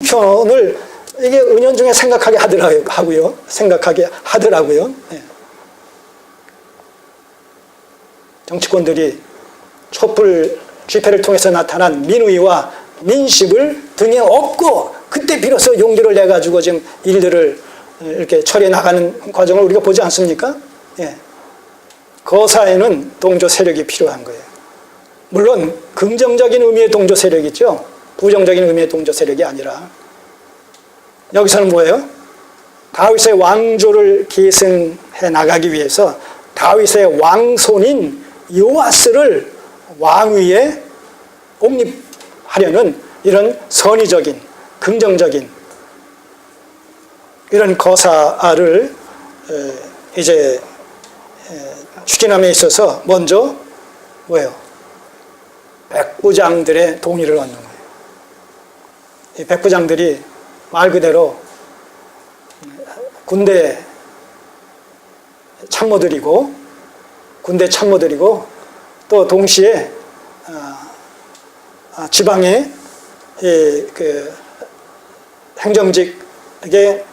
표현을 이게 은연중에 생각하게 하더라고요. 예. 정치권들이 촛불 집회를 통해서 나타난 민의와 민심을 등에 업고 그때 비로소 용기를 내가지고 지금 일들을 이렇게 처리해 나가는 과정을 우리가 보지 않습니까? 예. 거사에는 동조 세력이 필요한 거예요. 물론 긍정적인 의미의 동조 세력이죠. 부정적인 의미의 동조 세력이 아니라. 여기서는 뭐예요? 다윗의 왕조를 계승해 나가기 위해서 다윗의 왕손인 요아스를 왕위에 옹립하려는 이런 선의적인, 긍정적인 이런 거사를 이제 추진함에 있어서 먼저 뭐예요? 백부장들의 동의를 얻는 거예요. 이 백부장들이 말 그대로 군대 참모들이고 또 동시에 지방의 그 행정직의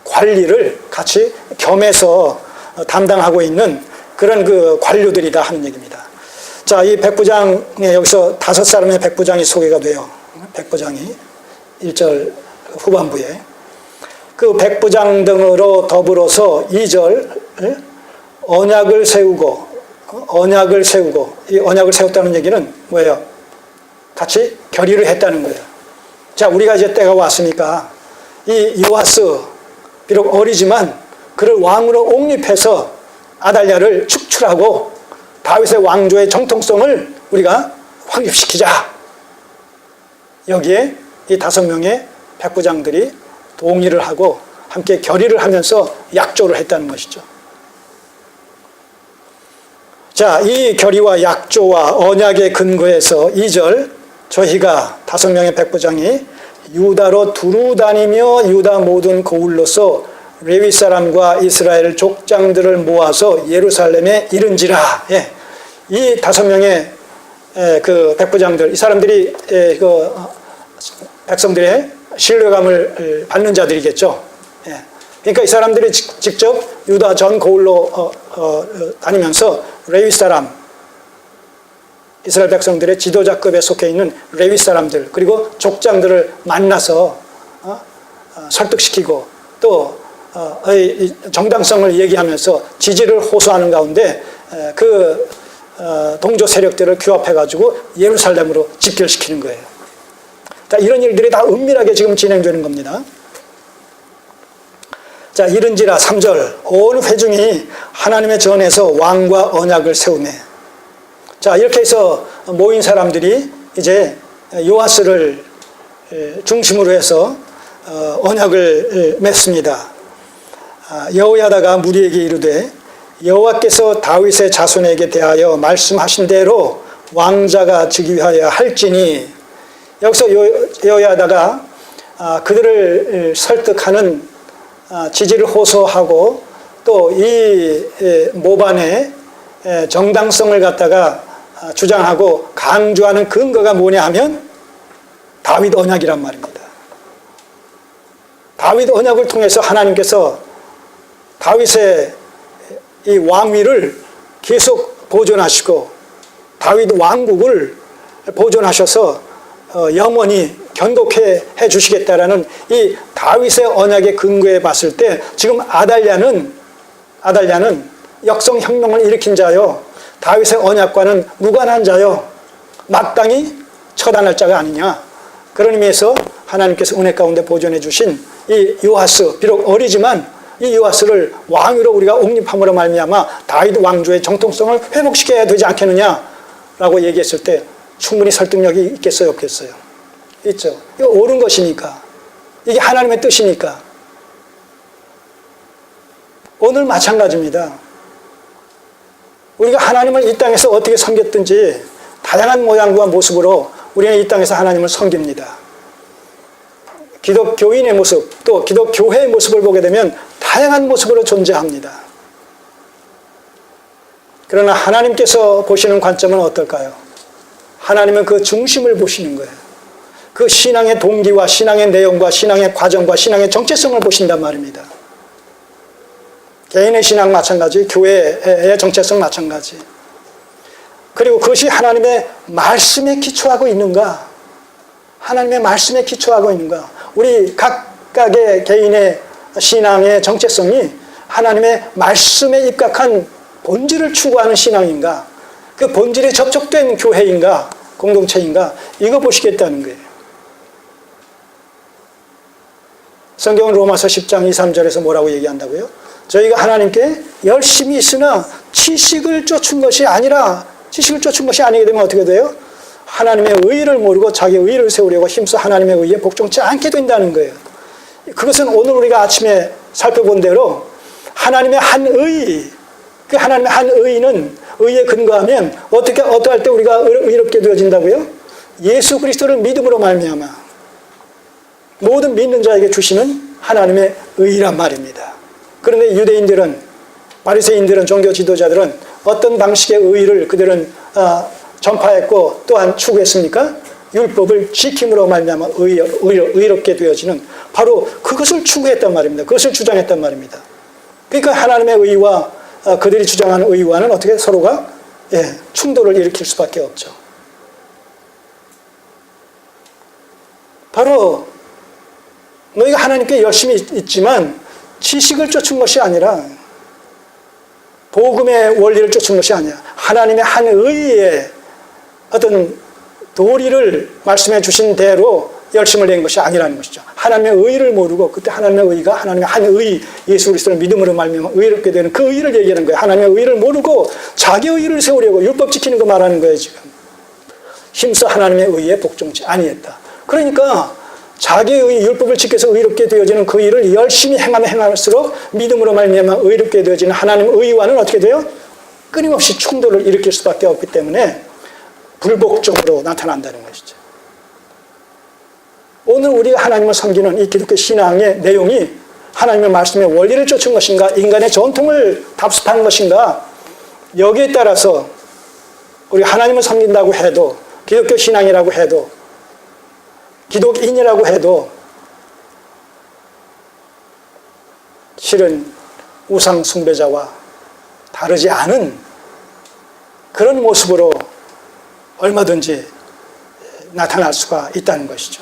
관리를 같이 겸해서 담당하고 있는 그런 그 관료들이다 하는 얘기입니다. 자, 이 백부장에 여기서 5사람의 백부장이 소개가 돼요. 백부장이 1절 후반부에 그 백부장 등으로 더불어서 2절 언약을 세우고 이 언약을 세웠다는 얘기는 뭐예요? 같이 결의를 했다는 거예요. 자, 우리가 이제 때가 왔으니까 이 요아스 비록 어리지만 그를 왕으로 옹립해서 아달랴를 축출하고 다윗의 왕조의 정통성을 우리가 확립시키자. 여기에 이 5명의 백부장들이 동의를 하고 함께 결의를 하면서 약조를 했다는 것이죠. 자, 이 결의와 약조와 언약의 근거에서 2절 저희가 5명의 백부장이 유다로 두루 다니며 유다 모든 고을로서 레위 사람과 이스라엘 족장들을 모아서 예루살렘에 이른지라. 예. 이 5명의 그 백부장들, 이 사람들이 그 백성들의 신뢰감을 받는 자들이겠죠. 예. 그러니까 이 사람들이 직접 유다 전 고을로 다니면서 레위 사람, 이스라엘 백성들의 지도자급에 속해 있는 레위 사람들 그리고 족장들을 만나서 설득시키고 또 정당성을 얘기하면서 지지를 호소하는 가운데 그 동조 세력들을 규합해가지고 예루살렘으로 집결시키는 거예요. 자, 이런 일들이 다 은밀하게 지금 진행되는 겁니다. 자, 이른지라 3절 온 회중이 하나님의 전에서 왕과 언약을 세우매. 자, 이렇게 해서 모인 사람들이 이제 요아스를 중심으로 해서 언약을 맺습니다. 여호야다가 무리에게 이르되 여호와께서 다윗의 자손에게 대하여 말씀하신 대로 왕자가 즉위하여야 할지니. 여기서 여호야다가 그들을 설득하는 지지를 호소하고 또 이 모반의 정당성을 갖다가 주장하고 강조하는 근거가 뭐냐 하면 다윗 언약이란 말입니다. 다윗 언약을 통해서 하나님께서 다윗의 이 왕위를 계속 보존하시고 다윗 왕국을 보존하셔서 영원히 견고케 해주시겠다라는 이 다윗의 언약의 근거에 봤을 때 지금 아달랴는 역성혁명을 일으킨 자요, 다윗의 언약과는 무관한 자요, 마땅히 처단할 자가 아니냐. 그런 의미에서 하나님께서 은혜 가운데 보존해 주신 이 요아스, 비록 어리지만 이 요아스를 왕위로 우리가 옹립함으로 말미암아 다윗 왕조의 정통성을 회복시켜야 되지 않겠느냐라고 얘기했을 때 충분히 설득력이 있겠어요, 없겠어요? 있죠. 이거 옳은 것이니까. 이게 하나님의 뜻이니까. 오늘 마찬가지입니다. 우리가 하나님을 이 땅에서 어떻게 섬겼든지 다양한 모양과 모습으로 우리는 이 땅에서 하나님을 섬깁니다. 기독교인의 모습, 또 기독교회의 모습을 보게 되면 다양한 모습으로 존재합니다. 그러나 하나님께서 보시는 관점은 어떨까요? 하나님은 그 중심을 보시는 거예요. 그 그 신앙의 동기와 신앙의 내용과 신앙의 과정과 신앙의 정체성을 보신단 말입니다. 개인의 신앙 마찬가지, 교회의 정체성 마찬가지. 그리고 그것이 하나님의 말씀에 기초하고 있는가? 하나님의 말씀에 기초하고 있는가? 우리 각각의 개인의 신앙의 정체성이 하나님의 말씀에 입각한 본질을 추구하는 신앙인가? 그 본질에 접촉된 교회인가? 공동체인가? 이거 보시겠다는 거예요. 성경은 로마서 10장 2, 3절에서 뭐라고 얘기한다고요? 저희가 하나님께 열심히 있으나 지식을 쫓은 것이 아니라, 지식을 쫓은 것이 아니게 되면 어떻게 돼요? 하나님의 의의를 모르고 자기 의의를 세우려고 힘써 하나님의 의의에 복종치 않게 된다는 거예요. 그것은 오늘 우리가 아침에 살펴본 대로 하나님의 한 의의, 그 하나님의 한 의의는 의의에 근거하면 어떠할 때 우리가 의롭게 되어진다고요? 예수 그리스도를 믿음으로 말미암아 모든 믿는 자에게 주시는 하나님의 의의란 말입니다. 그런데 유대인들은, 바리새인들은, 종교 지도자들은 어떤 방식의 의의를 그들은 전파했고 또한 추구했습니까? 율법을 지킴으로 말미암아 의롭게 되어지는, 바로 그것을 추구했단 말입니다. 그것을 주장했단 말입니다. 그러니까 하나님의 의와 그들이 주장하는 의와는 어떻게 서로가 충돌을 일으킬 수밖에 없죠. 바로 너희가 하나님께 열심히 있지만 지식을 쫓은 것이 아니라, 복음의 원리를 쫓은 것이 아니라 하나님의 한 의의 어떤 도리를 말씀해 주신 대로 열심을 낸 것이 아니라는 것이죠. 하나님의 의의를 모르고, 그때 하나님의 의의가 하나님의 한 의의, 예수 그리스도를 믿음으로 말미암아 의롭게 되는 그 의의를 얘기하는 거예요. 하나님의 의의를 모르고 자기 의의를 세우려고 율법 지키는 거 말하는 거예요. 지금 힘써 하나님의 의의에 복종치 아니했다. 그러니까 자기의 의의, 율법을 지켜서 의롭게 되어지는 그 일을 열심히 행하면 행할수록 믿음으로 말미암아 의롭게 되어지는 하나님의 의의와는 어떻게 돼요? 끊임없이 충돌을 일으킬 수밖에 없기 때문에 불복종으로 나타난다는 것이죠. 오늘 우리가 하나님을 섬기는 이 기독교 신앙의 내용이 하나님의 말씀의 원리를 쫓은 것인가, 인간의 전통을 답습하는 것인가, 여기에 따라서 우리 하나님을 섬긴다고 해도, 기독교 신앙이라고 해도, 기독인이라고 해도 실은 우상 숭배자와 다르지 않은 그런 모습으로 얼마든지 나타날 수가 있다는 것이죠.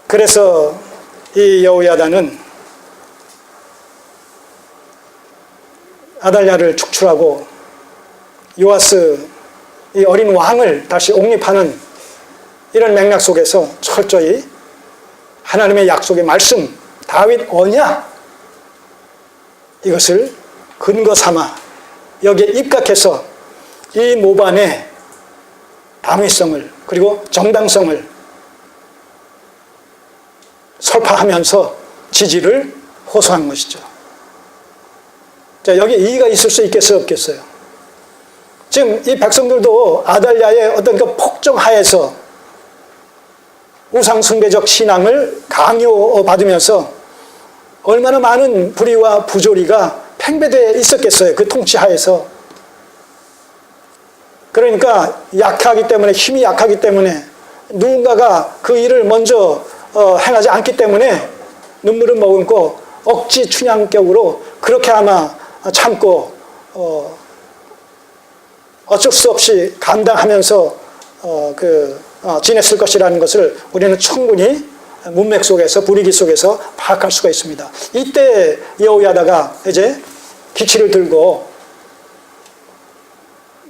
그래서 이 여호야다는 아달랴를 축출하고 요아스, 이 어린 왕을 다시 옹립하는 이런 맥락 속에서 철저히 하나님의 약속의 말씀, 다윗 언약, 이것을 근거 삼아 여기에 입각해서 이 모반의 당위성을 그리고 정당성을 설파하면서 지지를 호소한 것이죠. 자, 여기 이의가 있을 수 있겠어요, 없겠어요? 지금 이 백성들도 아달랴의 어떤 그 폭정하에서 우상숭배적 신앙을 강요받으면서 얼마나 많은 불의와 부조리가 팽배되어 있었겠어요, 그 통치하에서. 그러니까 약하기 때문에, 힘이 약하기 때문에, 누군가가 그 일을 먼저 행하지 않기 때문에 눈물을 머금고 억지 춘향격으로 그렇게 아마 참고 어쩔 수 없이 감당하면서 지냈을 것이라는 것을 우리는 충분히 문맥 속에서, 분위기 속에서 파악할 수가 있습니다. 이때 여호야다가 이제 기치를 들고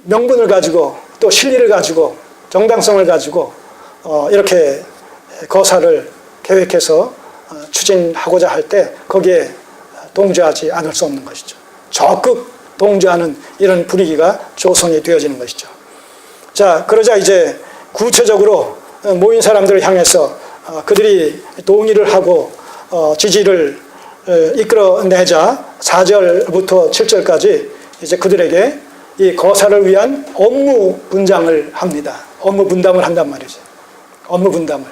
명분을 가지고 또 실리를 가지고 정당성을 가지고 이렇게 거사를 계획해서 추진하고자 할 때 거기에 동조하지 않을 수 없는 것이죠. 적극 동조하는 이런 분위기가 조성이 되어지는 것이죠. 자, 그러자 이제 구체적으로 모인 사람들을 향해서 그들이 동의를 하고 지지를 이끌어내자 4절부터 7절까지 이제 그들에게 이 거사를 위한 업무 분장을 합니다. 업무 분담을 한단 말이죠. 업무 분담을.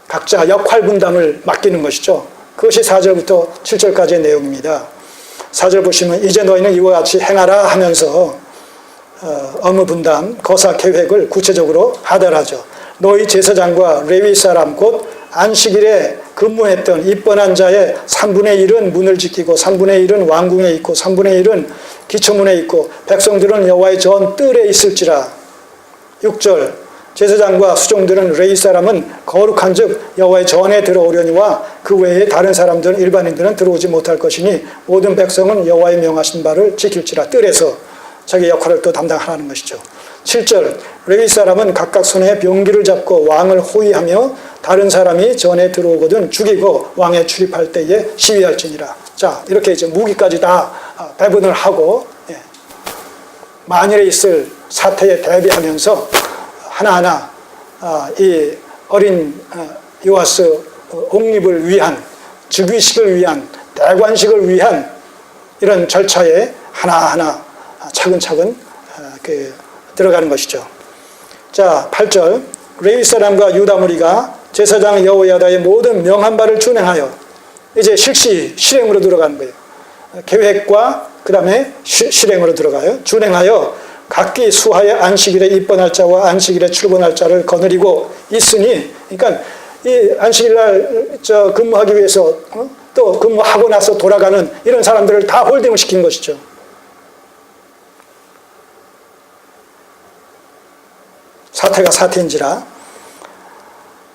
각자 역할 분담을 맡기는 것이죠. 그것이 4절부터 7절까지의 내용입니다. 4절 보시면 이제 너희는 이와 같이 행하라 하면서 업무 분담, 거사 계획을 구체적으로 하더라죠. 너희 제사장과 레위 사람 곧 안식일에 근무했던 입번한 자의 3분의 1은 문을 지키고 3분의 1은 왕궁에 있고 3분의 1은 기초문에 있고 백성들은 여호와의 전 뜰에 있을지라. 6절 제사장과 수종들은 레위 사람은 거룩한 즉 여호와의 전에 들어오려니와 그 외에 다른 사람들은 일반인들은 들어오지 못할 것이니 모든 백성은 여호와의 명하신 바를 지킬지라. 뜰에서 자기 역할을 또 담당하라는 것이죠. 7절 레위 사람은 각각 손에 병기를 잡고 왕을 호위하며 다른 사람이 전에 들어오거든 죽이고 왕에 출입할 때에 시위할지니라. 자, 이렇게 이제 무기까지 다 배분을 하고 만일에 있을 사태에 대비하면서 하나하나 이 어린 요하스 옹립을 위한, 즉위식을 위한, 대관식을 위한 이런 절차에 하나하나 차근차근 들어가는 것이죠. 자, 8절 레위 사람과 유다 무리가 제사장 여호야다의 모든 명한 바를 준행하여 이제 실행으로 들어가는 거예요. 계획과 그 다음에 실행으로 들어가요. 준행하여 각기 수하의 안식일에 입번할 자와 안식일에 출근할 자를 거느리고 있으니, 그러니까 이 안식일날 근무하기 위해서 또 근무하고 나서 돌아가는 이런 사람들을 다 홀딩을 시킨 것이죠. 사태가 사태인지라.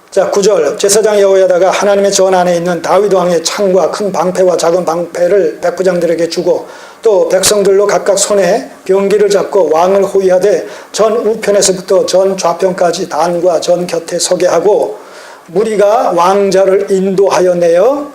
자, 9절 제사장 여호야다가 하나님의 전 안에 있는 다윗 왕의 창과 큰 방패와 작은 방패를 백부장들에게 주고 또 백성들로 각각 손에 병기를 잡고 왕을 호위하되 전 우편에서부터 전 좌편까지 단과 전 곁에 서게 하고 무리가 왕자를 인도하여 내어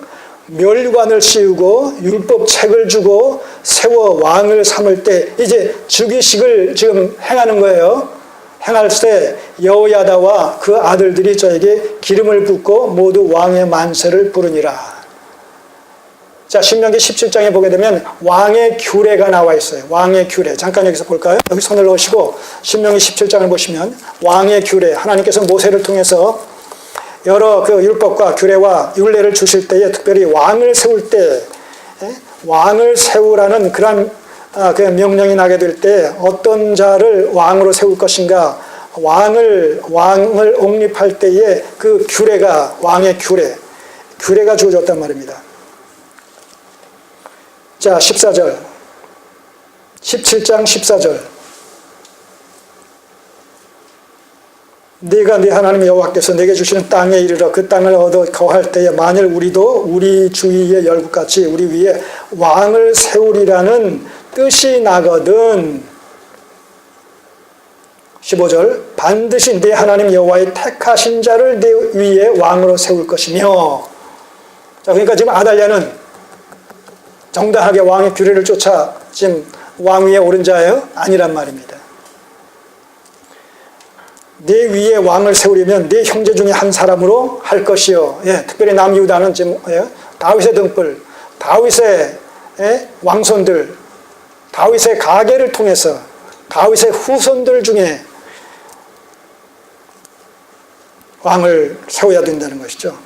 멸관을 씌우고 율법 책을 주고 세워 왕을 삼을 때 이제 즉위식을 지금 행하는 거예요. 행할 때 여호야다와 그 아들들이 저에게 기름을 붓고 모두 왕의 만세를 부르니라. 자, 신명기 17장에 보게 되면 왕의 규례가 나와 있어요. 왕의 규례. 잠깐 여기서 볼까요? 여기 손을 넣으시고 신명기 17장을 보시면 왕의 규례. 하나님께서 모세를 통해서 여러 그 율법과 규례와 율례를 주실 때에 특별히 왕을 세울 때 왕을 세우라는 그런 그 명령이 나게 될 때 어떤 자를 왕으로 세울 것인가, 왕을 옹립할 때에 그 규례가, 왕의 규례가 주어졌단 말입니다. 자, 14절 17장 14절 네가 네 하나님 여호와께서 내게 주시는 땅에 이르러 그 땅을 얻어 거할 때에 만일 우리도 우리 주위의 열국같이 우리 위에 왕을 세우리라는 뜻이 나거든. 15절 반드시 네 하나님 여호와의 택하신 자를 네 위에 왕으로 세울 것이며. 자, 그러니까 지금 아달랴는 정당하게 왕의 규례를 쫓아 지금 왕 위에 오른 자예요? 아니란 말입니다. 네 위에 왕을 세우려면 네 형제 중에 한 사람으로 할 것이요. 특별히 남유다는 지금 다윗의 등불, 다윗의 왕손들, 다윗의 가계를 통해서 다윗의 후손들 중에 왕을 세워야 된다는 것이죠.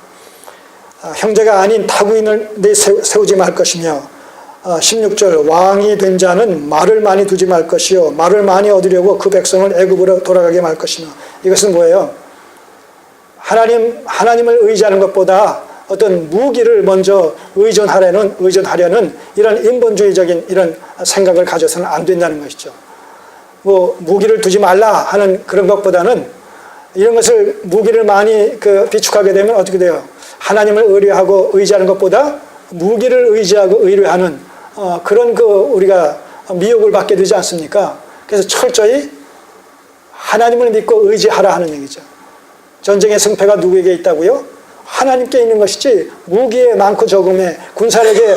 형제가 아닌 타구인을 내 세우지 말 것이며 16절 왕이 된 자는 말을 많이 두지 말 것이요 말을 많이 얻으려고 그 백성을 애굽으로 돌아가게 말 것이며. 이것은 뭐예요? 하나님을 의지하는 것보다 어떤 무기를 먼저 의존하려는 이런 인본주의적인 이런 생각을 가져서는 안 된다는 것이죠. 뭐 무기를 두지 말라 하는 그런 것보다는 이런 것을 무기를 많이 비축하게 되면 어떻게 돼요? 하나님을 의뢰하고 의지하는 것보다 무기를 의지하고 의뢰하는 그런 우리가 미혹을 받게 되지 않습니까? 그래서 철저히 하나님을 믿고 의지하라 하는 얘기죠. 전쟁의 승패가 누구에게 있다고요? 하나님께 있는 것이지 무기의 많고 적음에 군사력의